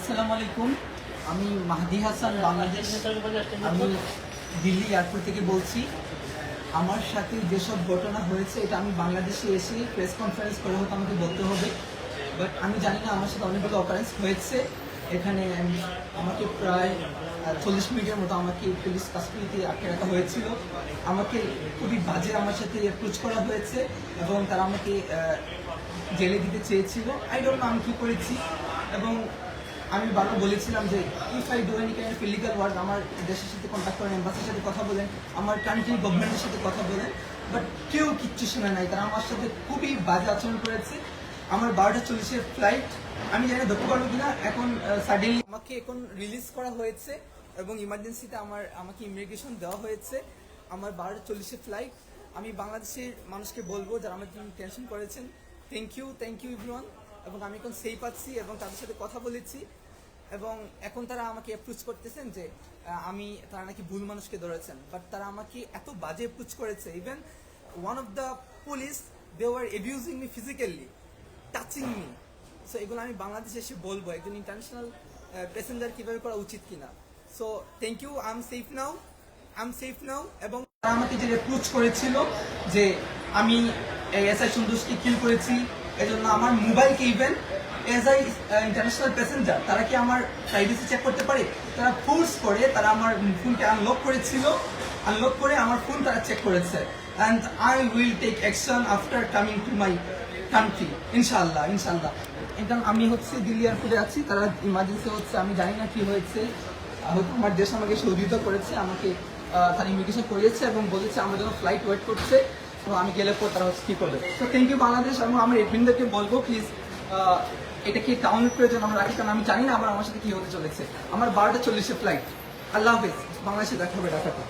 আসসালামু আলাইকুম। আমি মাহদি হাসান, বাংলাদেশ। আমি দিল্লি এয়ারপোর্ট থেকে বলছি। আমার সাথে যেসব ঘটনা হয়েছে এটা আমি বাংলাদেশে এসে প্রেস কনফারেন্স করে হয়তো আমাকে বলতে হবে, বাট আমি জানি না। আমার সাথে অনেকগুলো অকারেন্স হয়েছে এখানে। আমাকে প্রায় 40 মিনিটের মতো আমাকে পুলিশ কাস্টডিতে আটকে রাখা হয়েছিল। আমাকে খুবই বাজে আমার সাথে অ্যাপ্রোচ করা হয়েছে এবং তারা আমাকে জেলে দিতে চেয়েছিল। আই ডোন্ট নো আমি কী করেছি। এবং আমি বারবার বলেছিলাম যে if I do any kind of illegal work, আমার দেশের সাথে কন্ট্যাক্ট করেন, এম্বাসির সাথে কথা বলেন, আমার কান্ট্রি গভর্নমেন্টের সাথে কথা বলেন, বাট কেউ কিচ্ছু শোনে নাই। তারা আমার সাথে খুবই বাজে আচরণ করেছে। আমার 12:40-এর ফ্লাইট, আমি জানি ধরতে পারবো কিনা। এখন সাডেনলি আমাকে এখন রিলিজ করা হয়েছে এবং ইমার্জেন্সিতে আমাকে ইমিগ্রেশন দেওয়া হয়েছে। আমার 12:40-এর ফ্লাইট। আমি বাংলাদেশের মানুষকে বলবো যারা আমার জন্য টেনশন করেছেন, থ্যাংক ইউ এভরিওয়ান। এবং আমি এখন সেফ আছি এবং তাদের সাথে কথা বলেছি এবং এখন তারা আমাকে অ্যাপ্রোচ করতেছেন যে তারা নাকি ভুল মানুষকে ধরেছেন, বাট তারা আমাকে এত বাজে অ্যাপ্রোচ করেছে। Even one of the police, they were abusing me physically, touching me. So এগুলো আমি বাংলাদেশে এসে বলবো একজন ইন্টারন্যাশনাল প্যাসেঞ্জার কীভাবে করা উচিত কিনা। So thank you, I am safe now. এবং তারা আমাকে যে অ্যাপ্রোচ করেছিল যে আমি এসআই সন্তোষকে কিল করেছি, এজন্য আমার মোবাইলকে even as I international passenger তারা কি আমার প্রাইভেসি চেক করতে পারে? তারা ফোর্স করে তারা আমার ফোনকে আনলক করেছিল, আনলক করে আমার ফোন তারা চেক করেছে। And I will take action after coming to my country, ইনশাল্লাহ। এখন আমি দিল্লি এয়ারপোর্টে আছি। তারা ইমার্জেন্সি হচ্ছে, আমি জানি না কি হয়েছে। হয়তো আমার দেশ আমাকে সহযোগিতা করেছে, আমাকে তারা ইমিগ্রেশন করিয়েছে এবং বলেছে আমার জন্য ফ্লাইট ওয়েট করছে। তো আমি গেলে পর তারা কী করবে। তো থ্যাংক ইউ বাংলাদেশ। এবং আমার এডমিনদেরকে বলবো প্লিজ এটা কি ডাউনলোড করে যেন আমরা রাখি, কারণ আমি জানি না আমার সাথে কি হতে চলেছে। আমার 12:40-এর ফ্লাইট। আল্লাহ হাফেজ। বাংলাদেশে দেখা হবে ঢাকাতে।